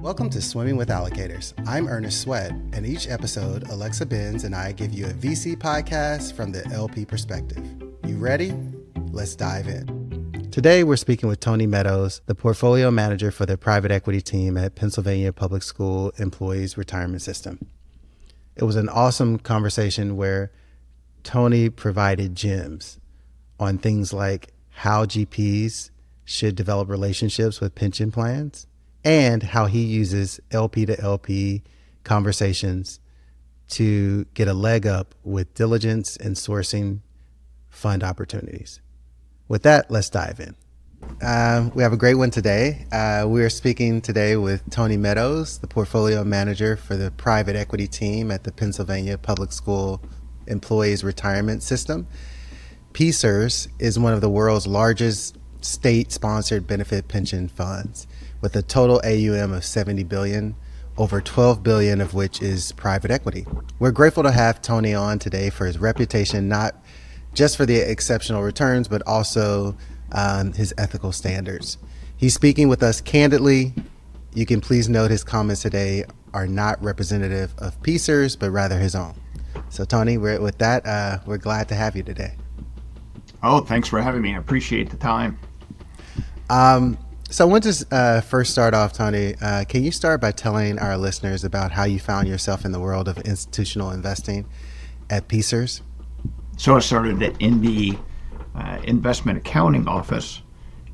Welcome to Swimming with Allocators. I'm Ernest Sweat, and each episode, Alexa Benz and I give you a VC podcast from the LP perspective. You ready? Let's dive in. Today, we're speaking with Tony Meadows, the portfolio manager for the private equity team at Pennsylvania Public School Employees Retirement System. It was an awesome conversation where Tony provided gems on things like how GPs should develop relationships with pension plans, and how he uses LP to LP conversations to get a leg up with diligence and sourcing fund opportunities. With that, let's dive in. We have a great one today. We are speaking today with Tony Meadows, the portfolio manager for the private equity team at the Pennsylvania Public School Employees Retirement System. PSERS is one of the world's largest state-sponsored benefit pension funds, with a total AUM of $70 billion, over $12 billion of which is private equity. We're grateful to have Tony on today for his reputation, not just for the exceptional returns, but also his ethical standards. He's speaking with us candidly. You can please note his comments today are not representative of PSERS, but rather his own. So Tony, we're glad to have you today. Oh, thanks for having me. I appreciate the time. So I want to first start off, Tony. Can you start by telling our listeners about how you found yourself in the world of institutional investing at PSERS? So I started in the investment accounting office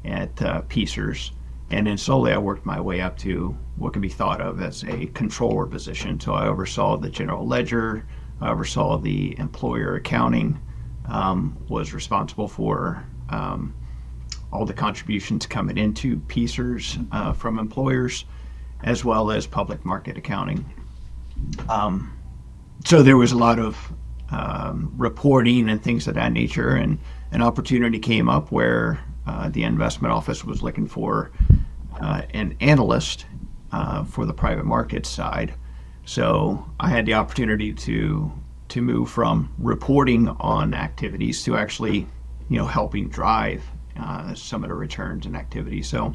at PSERS, and then slowly I worked my way up to what can be thought of as a controller position. So I oversaw the general ledger, I oversaw the employer accounting, was responsible for all the contributions coming into PSERS from employers, as well as public market accounting. So there was a lot of reporting and things of that nature, and an opportunity came up where the investment office was looking for an analyst for the private market side. So I had the opportunity to move from reporting on activities to actually, helping drive some of the returns and activities. So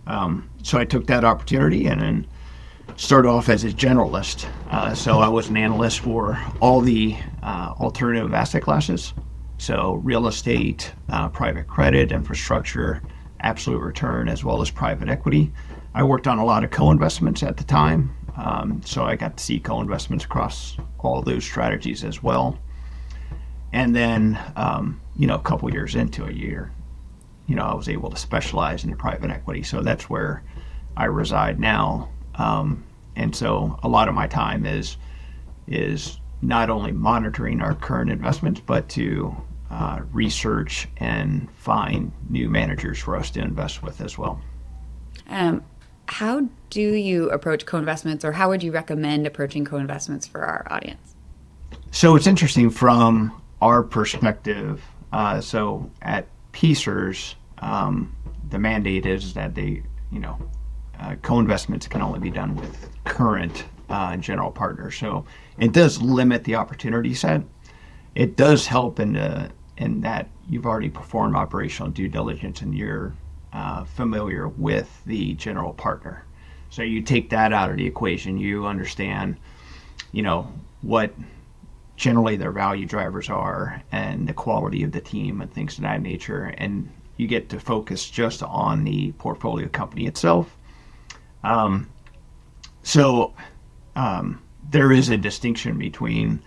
I took that opportunity and then started off as a generalist. So I was an analyst for all the alternative asset classes. So real estate, private credit, infrastructure, absolute return, as well as private equity. I worked on a lot of co-investments at the time. So I got to see co-investments across all those strategies as well. And then, a couple years into a year, I was able to specialize in private equity. So that's where I reside now. And so a lot of my time is not only monitoring our current investments, but to research and find new managers for us to invest with as well. How do you approach co-investments, or how would you recommend approaching co-investments for our audience? So it's interesting from our perspective. So at PSERS, the mandate is that co-investments can only be done with current general partners. So it does limit the opportunity set. It does help in that you've already performed operational due diligence and you're familiar with the general partner. So you take that out of the equation. You understand, what generally their value drivers are and the quality of the team and things of that nature. And you get to focus just on the portfolio company itself. So there is a distinction between,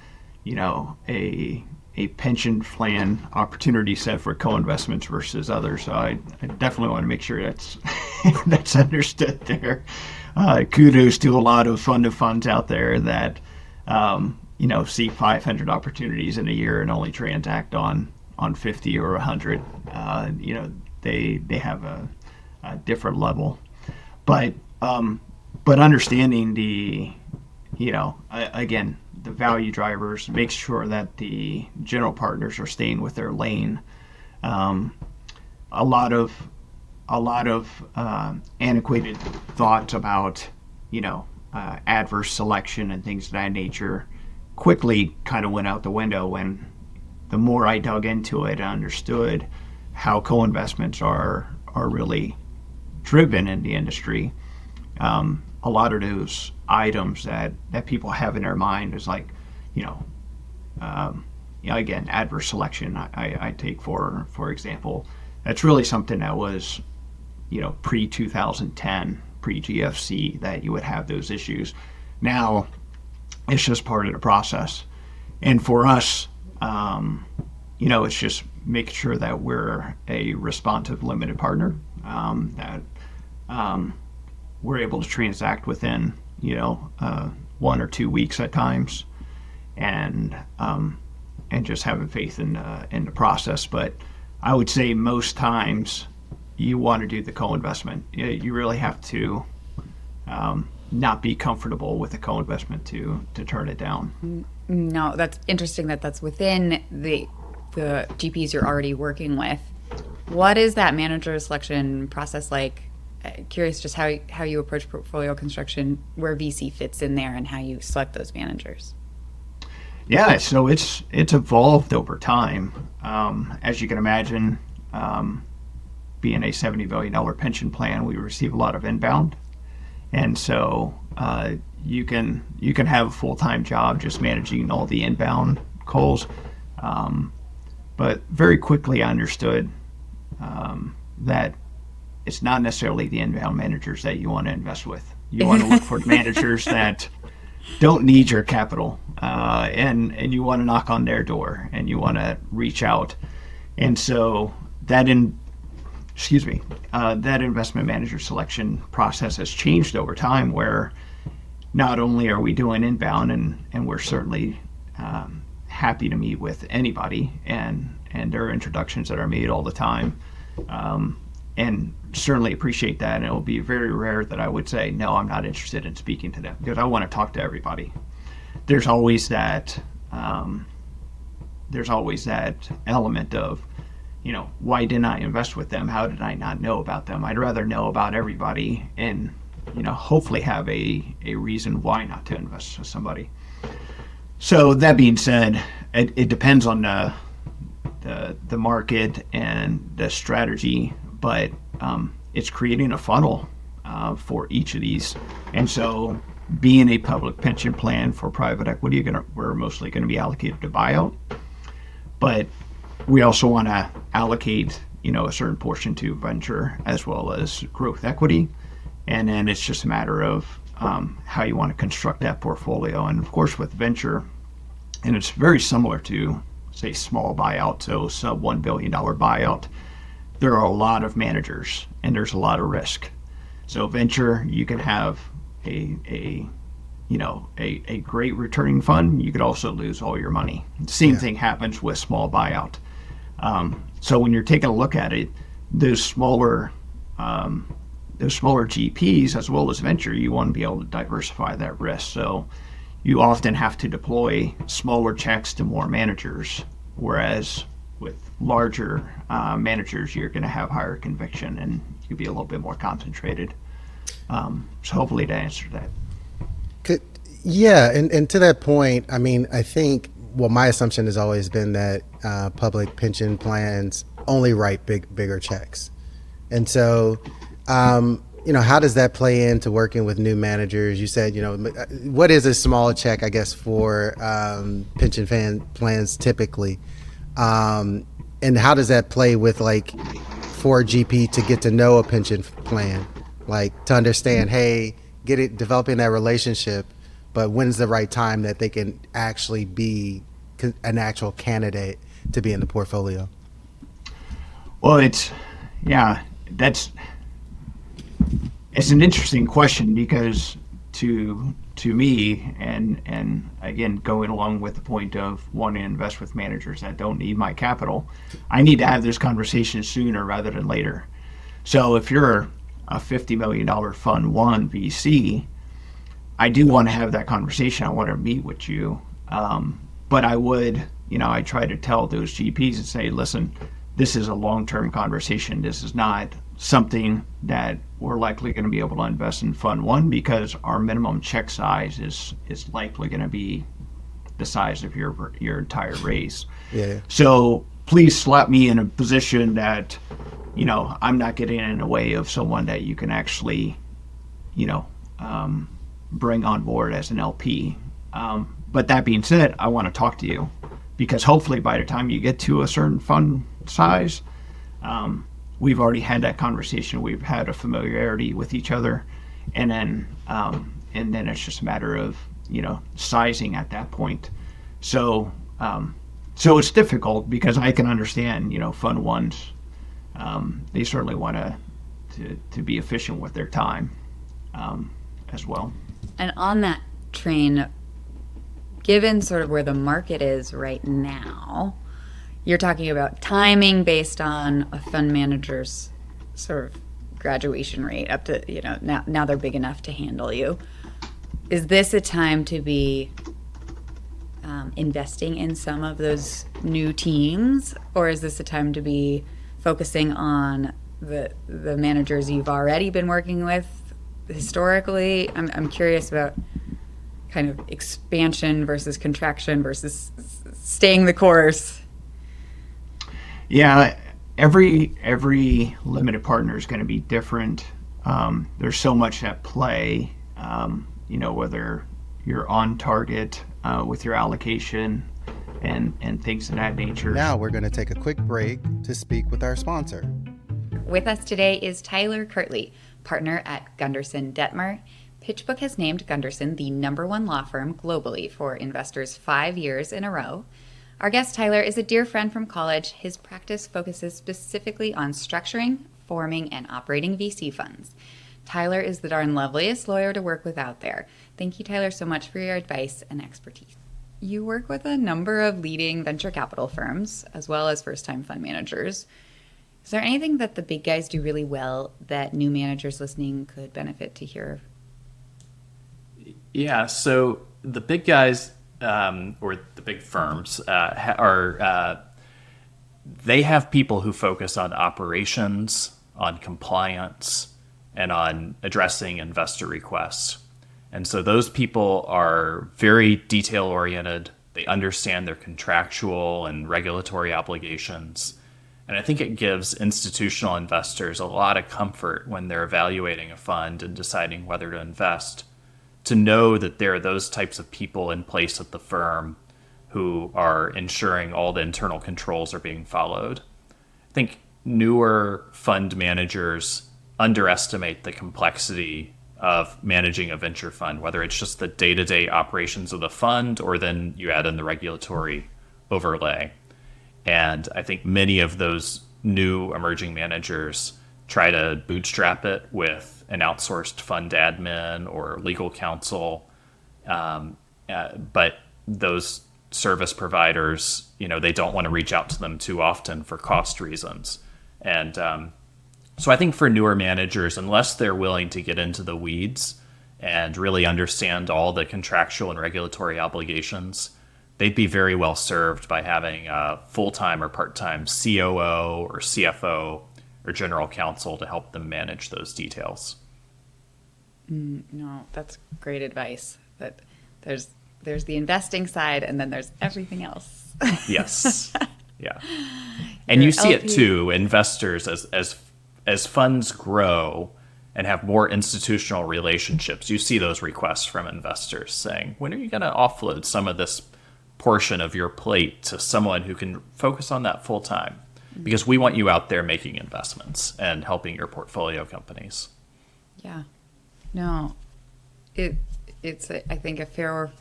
a pension plan opportunity set for co-investments versus others. So I definitely want to make sure that's understood there. Kudos to a lot of fund of funds out there that, see 500 opportunities in a year and only transact on 50 or 100. They have a different level, but understanding the, again, the value drivers, make sure that the general partners are staying with their lane. A lot of antiquated thoughts about, adverse selection and things of that nature quickly kind of went out the window when the more I dug into it, I understood how co-investments are really driven in the industry. a lot of those items that people have in their mind is like, again, adverse selection. I take for example, that's really something that was, pre 2010, pre GFC, that you would have those issues. Now, it's just part of the process, and for us, it's just making sure that we're a responsive limited partner, that we're able to transact within 1 or 2 weeks at times, and just having faith in the process. But I would say most times you want to do the co-investment. You really have to not be comfortable with the co-investment to turn it down. No, that's interesting that's within the GPs you're already working with. What is that manager selection process like? Curious just how you approach portfolio construction, where VC fits in there, and how you select those managers. Yeah, so it's evolved over time. As you can imagine, being a $70 billion pension plan, we receive a lot of inbound, and so you can have a full-time job just managing all the inbound calls. But very quickly I understood that it's not necessarily the inbound managers that you want to invest with. You want to look for managers that don't need your capital, and you want to knock on their door, and you want to reach out. And so that investment manager selection process has changed over time, where not only are we doing inbound, and we're certainly happy to meet with anybody, and there are introductions that are made all the time, and certainly appreciate that. And it will be very rare that I would say, no, I'm not interested in speaking to them, because I want to talk to everybody. There's always that element of, why didn't I invest with them? How did I not know about them? I'd rather know about everybody and, hopefully have a reason why not to invest with somebody. So that being said, it depends on the market and the strategy, but it's creating a funnel for each of these. And so being a public pension plan for private equity, we're mostly going to be allocated to buyout, but we also want to allocate a certain portion to venture as well as growth equity. And then it's just a matter of how you want to construct that portfolio. And of course with venture, and it's very similar to, say, small buyout, so sub $1 billion buyout, there are a lot of managers and there's a lot of risk. So venture, you can have a great returning fund. You could also lose all your money. The same thing happens with small buyout. So when you're taking a look at it, those smaller GPs as well as venture, you want to be able to diversify that risk. So you often have to deploy smaller checks to more managers, whereas with larger managers, you're going to have higher conviction and you'll be a little bit more concentrated. So hopefully that answered that. Yeah, and to that point, I mean, I think, my assumption has always been that public pension plans only write bigger checks. And so, how does that play into working with new managers? You said, what is a small check, I guess, for pension plans typically? And how does that play with, for a GP to get to know a pension plan, to understand, hey, developing that relationship, but when's the right time that they can actually be an actual candidate to be in the portfolio? Well, it's an interesting question, because to me, and again, going along with the point of wanting to invest with managers that don't need my capital, I need to have this conversation sooner rather than later. So if you're a $50 million fund one VC, I do want to have that conversation. I want to meet with you. But I would, I try to tell those GPs and say, listen, this is a long-term conversation. This is not something that we're likely going to be able to invest in fund one, because our minimum check size is likely going to be the size of your entire raise. Yeah. So please slap me in a position that, I'm not getting in the way of someone that you can actually, bring on board as an LP. But that being said, I want to talk to you because hopefully by the time you get to a certain fund size, we've already had that conversation. We've had a familiarity with each other, and then it's just a matter of sizing at that point. So it's difficult because I can understand fund ones. They certainly want to be efficient with their time as well. And on that train, given sort of where the market is right now, you're talking about timing based on a fund manager's sort of graduation rate up to, now they're big enough to handle you. Is this a time to be investing in some of those new teams, or is this a time to be focusing on the managers you've already been working with historically? I'm curious about kind of expansion versus contraction versus staying the course. Yeah, every limited partner is going to be different. There's so much at play, whether you're on target with your allocation and things of that nature. Now we're going to take a quick break to speak with our sponsor. With us today is Tyler Kirtley, partner at Gunderson Dettmer. PitchBook has named Gunderson the #1 law firm globally for investors 5 years in a row. Our guest Tyler is a dear friend from college. His practice focuses specifically on structuring, forming, and operating VC funds. Tyler is the darn loveliest lawyer to work with out there. Thank you, Tyler, so much for your advice and expertise. You work with a number of leading venture capital firms, as well as first-time fund managers. Is there anything that the big guys do really well that new managers listening could benefit to hear? Yeah, so the big guys, or the big firms, they have people who focus on operations, on compliance, and on addressing investor requests. And so those people are very detail-oriented. They understand their contractual and regulatory obligations. And I think it gives institutional investors a lot of comfort when they're evaluating a fund and deciding whether to invest, to know that there are those types of people in place at the firm who are ensuring all the internal controls are being followed. I think newer fund managers underestimate the complexity of managing a venture fund, whether it's just the day-to-day operations of the fund or then you add in the regulatory overlay. And I think many of those new emerging managers try to bootstrap it with an outsourced fund admin or legal counsel. But those service providers, they don't want to reach out to them too often for cost reasons. And so I think for newer managers, unless they're willing to get into the weeds and really understand all the contractual and regulatory obligations, they'd be very well served by having a full-time or part-time COO or CFO or general counsel to help them manage those details. No, that's great advice. That there's the investing side, and then there's everything else. Yes, yeah, and you see it too. Investors, as funds grow and have more institutional relationships, you see those requests from investors saying, "When are you going to offload some of this portion of your plate to someone who can focus on that full time? Because we want you out there making investments and helping your portfolio companies." Yeah. No, it's I think a fair.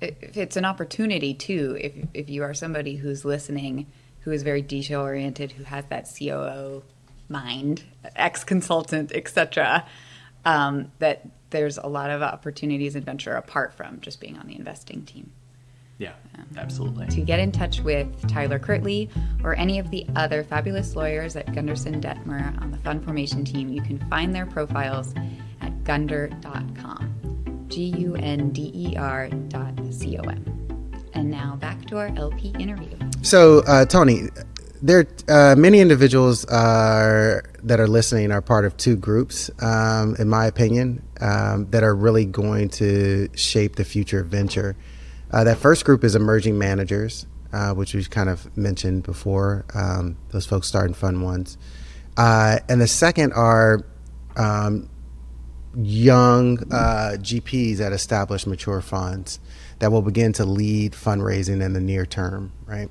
It's an opportunity too. If you are somebody who's listening, who is very detail oriented, who has that COO mind, ex-consultant, etc., that there's a lot of opportunities in venture apart from just being on the investing team. Yeah, absolutely. To get in touch with Tyler Kirtley or any of the other fabulous lawyers at Gunderson Dettmer on the fund formation team, you can find their profiles at gunder.com, gunder.com. And now back to our LP interview. So, Tony, there many individuals that are listening are part of two groups, in my opinion, that are really going to shape the future of venture. That first group is emerging managers, which we've kind of mentioned before. Those folks starting fund ones. And the second are young GPs at established mature funds that will begin to lead fundraising in the near term, right?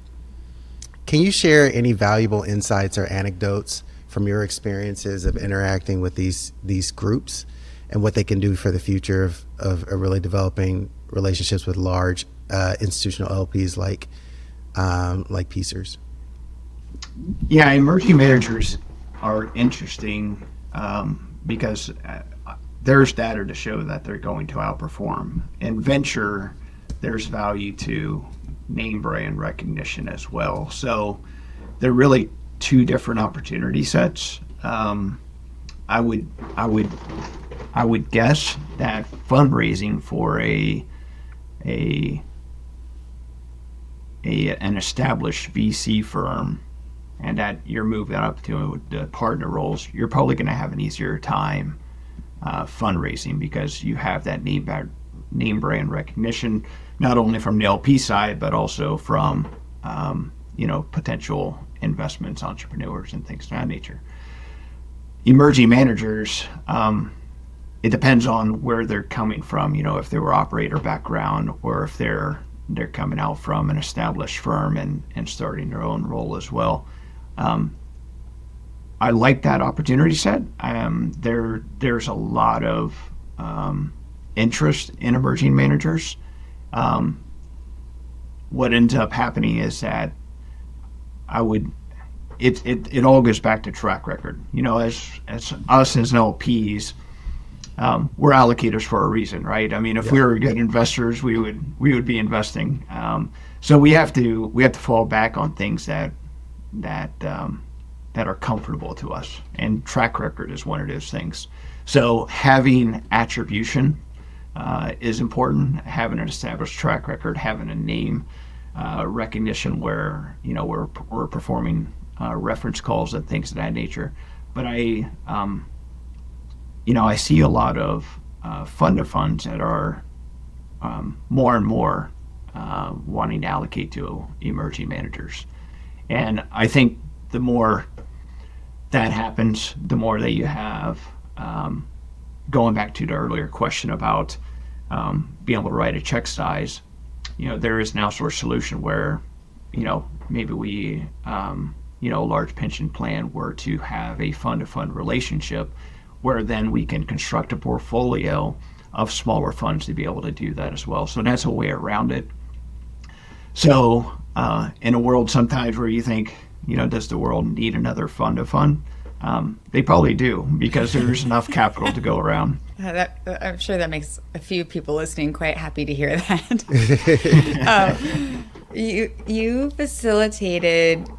Can you share any valuable insights or anecdotes from your experiences of interacting with these groups and what they can do for the future of really developing relationships with large institutional LPs like PSERS? Yeah, emerging managers are interesting because there's data to show that they're going to outperform. In venture, there's value to name brand recognition as well. So they're really two different opportunity sets. I would guess that fundraising for an established VC firm, and that you're moving up to the partner roles, you're probably going to have an easier time fundraising because you have that name brand recognition, not only from the LP side, but also from potential investments, entrepreneurs, and things of that nature. Emerging managers, it depends on where they're coming from, if they were operator background or if they're coming out from an established firm and starting their own role as well. I like that opportunity set. There's a lot of interest in emerging managers. What ends up happening is that it all goes back to track record. As us as LPs, we're allocators for a reason, right? I mean, if we were good investors, we would be investing. So we have to fall back on things that are comfortable to us, and track record is one of those things. So having attribution is important. Having an established track record, having a name recognition where we're performing reference calls and things of that nature. But I see a lot of fund of funds that are more and more wanting to allocate to emerging managers. And I think the more that happens, the more that you have, going back to the earlier question about being able to write a check size, there is an outsourced solution where, maybe we, a large pension plan were to have a fund-to-fund relationship where then we can construct a portfolio of smaller funds to be able to do that as well. So that's a way around it. So in a world sometimes where you think, does the world need another fund-to-fund? They probably do, because there's enough capital to go around. I'm sure that makes a few people listening quite happy to hear that. You facilitated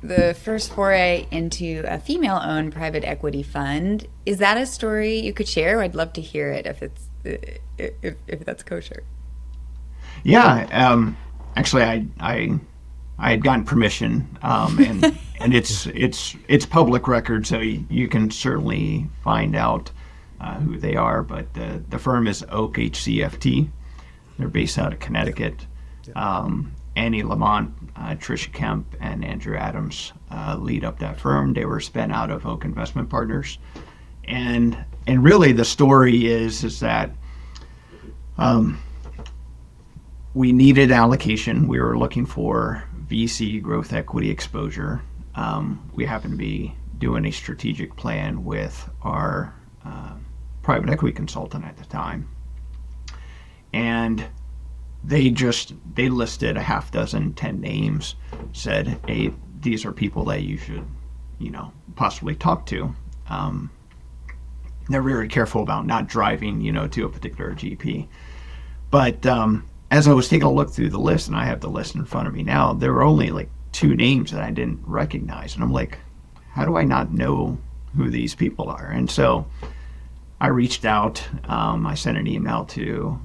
the first foray into a female-owned private equity fund. Is that a story you could share? I'd love to hear it if that's kosher. Yeah, actually, I had gotten permission, and it's public record, so you can certainly find out who they are. But the firm is Oak HCFT. They're based out of Connecticut. Annie Lamont, Tricia Kemp, and Andrew Adams lead up that firm. They were spun out of Oak Investment Partners, and really the story is that we needed allocation. We were looking for VC growth equity exposure. We happened to be doing a strategic plan with our private equity consultant at the time, and they listed a half dozen, 10 names, said, hey, these are people that you should, possibly talk to. They're very careful about not driving, to a particular GP. But as I was taking a look through the list, and I have the list in front of me now, there were only like 2 names that I didn't recognize. And I'm like, how do I not know who these people are? And so I reached out. I sent an email to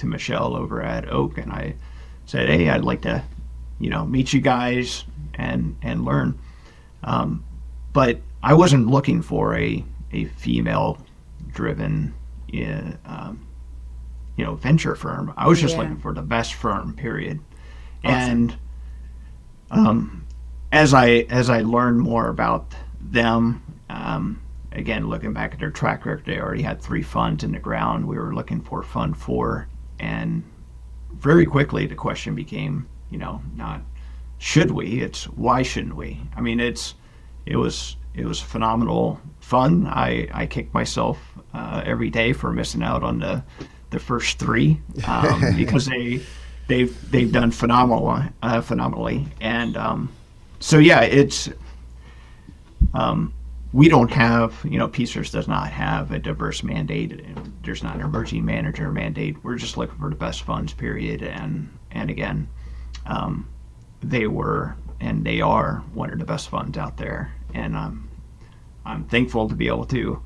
Michelle over at Oak, and I said, hey, I'd like to, meet you guys and learn. But I wasn't looking for a female-driven, venture firm. I was just looking for the best firm, period. Awesome. And as I learned more about them, again, looking back at their track record, they already had 3 funds in the ground. We were looking for fund 4, and very quickly the question became, not should we, it's why shouldn't we? I mean, it was phenomenal fun. I kicked myself every day for missing out on the first 3 because they've done phenomenally, and so yeah, it's we don't have, PSERS does not have a diverse mandate. There's not an emerging manager mandate. We're just looking for the best funds, period. And again, they were and they are one of the best funds out there. And I'm thankful to be able to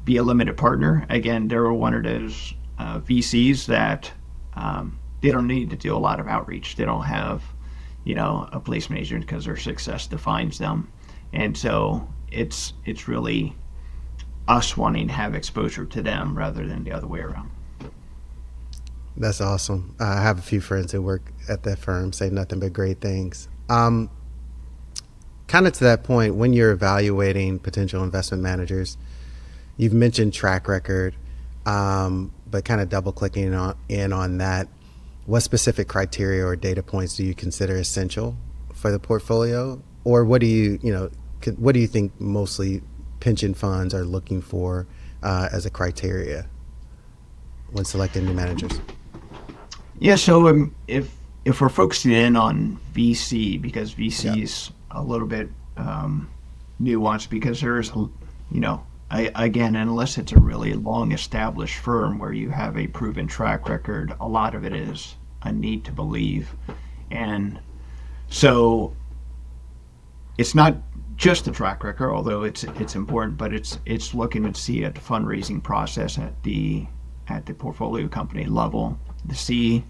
be a limited partner. Again, they were one of those VCs that they don't need to do a lot of outreach. They don't have, a placement agent because their success defines them. And so it's really us wanting to have exposure to them rather than the other way around. That's awesome. I have a few friends who work at that firm, say nothing but great things. Kind of to that point, when you're evaluating potential investment managers, you've mentioned track record, but kind of double clicking on that, what specific criteria or data points do you consider essential for the portfolio? Or what do you think mostly pension funds are looking for as a criteria when selecting new managers? Yeah, so if we're focusing in on VC, because VC is a little bit nuanced, because there's, again, unless it's a really long established firm where you have a proven track record, a lot of it is a need to believe. And so it's not just the track record, although it's important, but it's looking to see at the fundraising process at the portfolio company level to see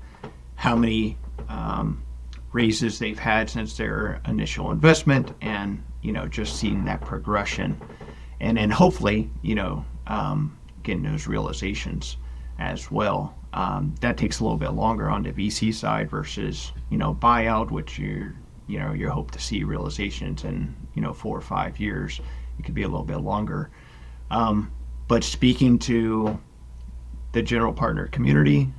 how many raises they've had since their initial investment, and just seeing that progression, and then hopefully getting those realizations as well. That takes a little bit longer on the VC side versus buyout, which you hope to see realizations in 4 or 5 years. It could be a little bit longer. But speaking to the general partner community,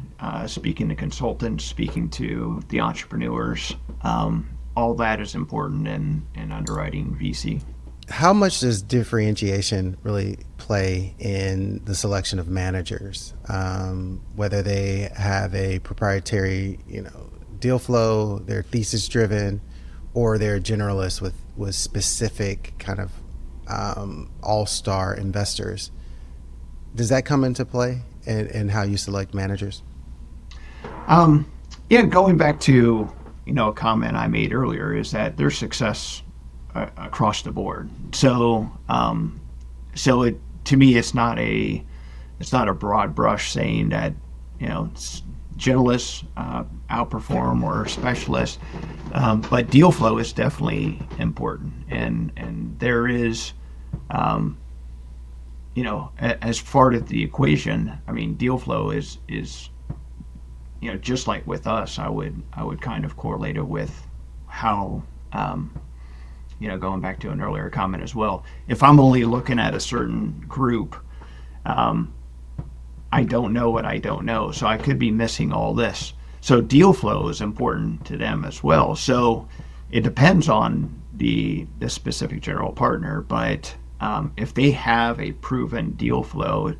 speaking to consultants, speaking to the entrepreneurs, all that is important in underwriting VC. How much does differentiation really play in the selection of managers? Whether they have a proprietary, deal flow, they're thesis driven, or they're generalists with specific kind of all-star investors. Does that come into play in how you select managers? Going back to a comment I made earlier, is that there's success across the board. So to me, it's not a broad brush saying that generalists outperform or specialists, but deal flow is definitely important, and there is as part of the equation. I mean, deal flow is just like with us, I would kind of correlate it with how going back to an earlier comment as well, if I'm only looking at a certain group, I don't know what I don't know, so I could be missing all this. So deal flow is important to them as well. So it depends on the specific general partner, but if they have a proven deal flow,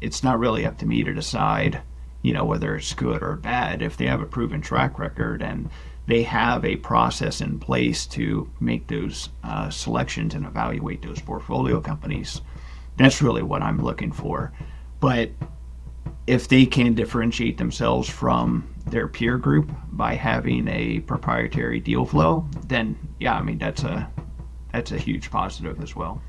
it's not really up to me to decide, whether it's good or bad. If they have a proven track record and they have a process in place to make those selections and evaluate those portfolio companies, that's really what I'm looking for. But if they can differentiate themselves from their peer group by having a proprietary deal flow, then that's a huge positive as well.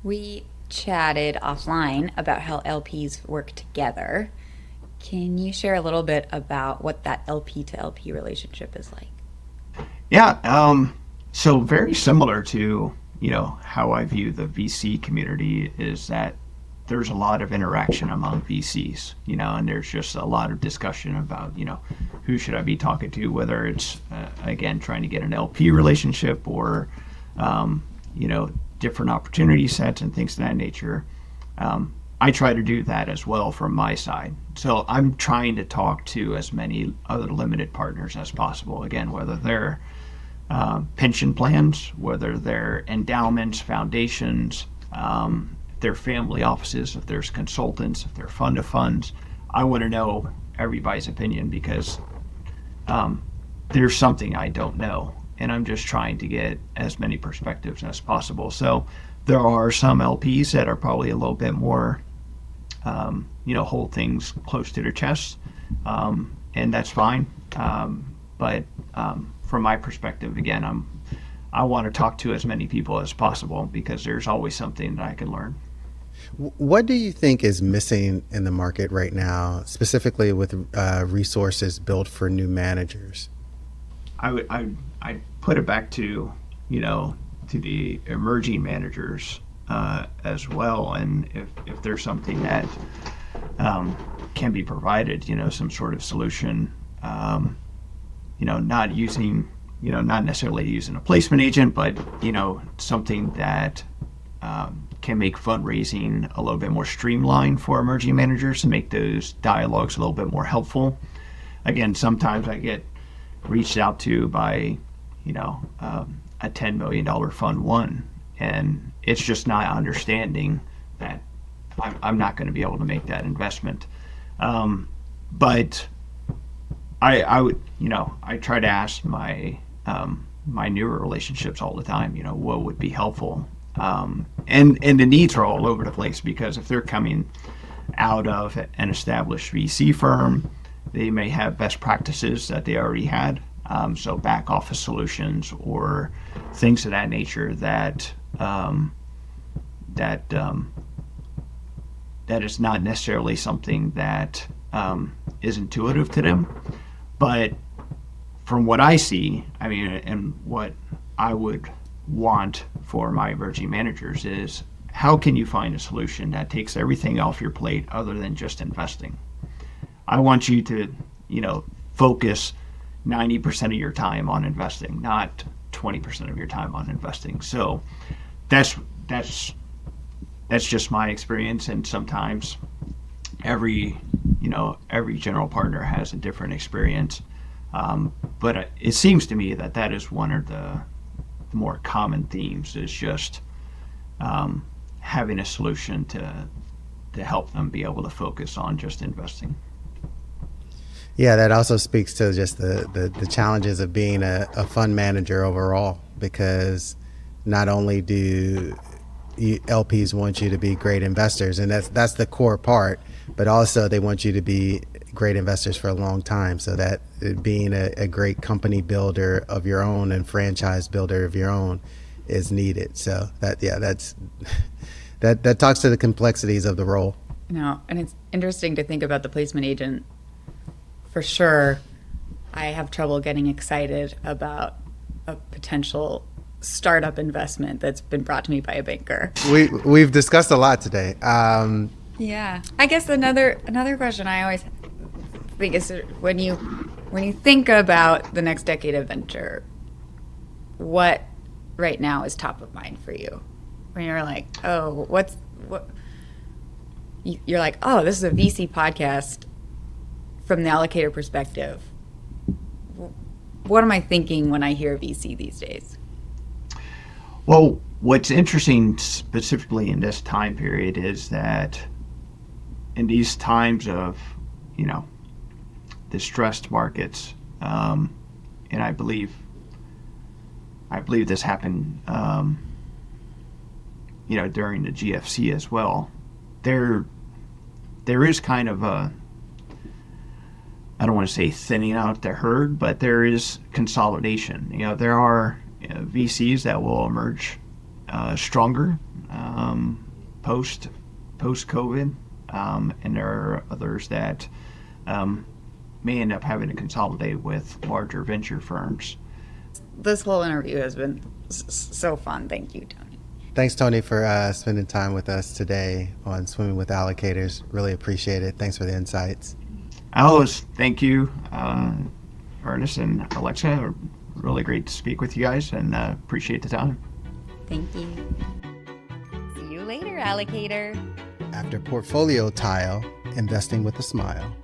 We chatted offline about how LPs work together. Can you share a little bit about what that LP to LP relationship is like? Yeah, so very similar to how I view the VC community, is that there's a lot of interaction among VCs, and there's just a lot of discussion about, who should I be talking to, whether it's, again, trying to get an LP relationship or, different opportunity sets and things of that nature. I try to do that as well from my side. So I'm trying to talk to as many other limited partners as possible. Again, whether they're pension plans, whether they're endowments, foundations, if they're family offices, if there's consultants, if they're fund of funds. I want to know everybody's opinion because there's something I don't know, and I'm just trying to get as many perspectives as possible. So there are some LPs that are probably a little bit more, hold things close to their chest, and that's fine. But from my perspective, again, I want to talk to as many people as possible because there's always something that I can learn. What do you think is missing in the market right now, specifically with resources built for new managers? I put it back to, to the emerging managers as well. And if there's something that can be provided, some sort of solution, not using, not necessarily using a placement agent, but, something that can make fundraising a little bit more streamlined for emerging managers to make those dialogues a little bit more helpful. Again, sometimes I get reached out to by, a $10 million fund one, and it's just not understanding that I'm not going to be able to make that investment. But I would, I try to ask my newer relationships all the time, what would be helpful. And the needs are all over the place because if they're coming out of an established VC firm, they may have best practices that they already had. So back office solutions or things of that nature that is not necessarily something that is intuitive to them. But from what I see, and what I would want for my emerging managers is how can you find a solution that takes everything off your plate other than just investing? I want you to, focus 90% of your time on investing, not 20% of your time on investing. So that's just my experience. And sometimes every general partner has a different experience. But it seems to me that is one of the more common themes is just having a solution to help them be able to focus on just investing. Yeah, that also speaks to just the challenges of being a fund manager overall, because not only do LPs want you to be great investors, and that's the core part, but also they want you to be great investors for a long time, so that being a great company builder of your own and franchise builder of your own is needed. So that talks to the complexities of the role. And it's interesting to think about the placement agent. For sure, I have trouble getting excited about a potential startup investment that's been brought to me by a banker. We've discussed a lot today. Yeah, I guess another question I always think is when you think about the next decade of venture, what right now is top of mind for you? When you're like, you're like, oh, this is a VC podcast from the allocator perspective. What am I thinking when I hear VC these days? Well, what's interesting specifically in this time period is that in these times of, distressed markets, and I believe this happened, during the GFC as well. There is kind of I don't want to say thinning out the herd, but there is consolidation. There are VCs that will emerge stronger post COVID, and there are others that may end up having to consolidate with larger venture firms. This whole interview has been so fun. Thank you, Tony. Thanks, Tony, for spending time with us today on Swimming with Allocators. Really appreciate it. Thanks for the insights. Alice, thank you, Ernest and Alexa. Really great to speak with you guys, and appreciate the time. Thank you. you later, allocator. After portfolio tile, investing with a smile.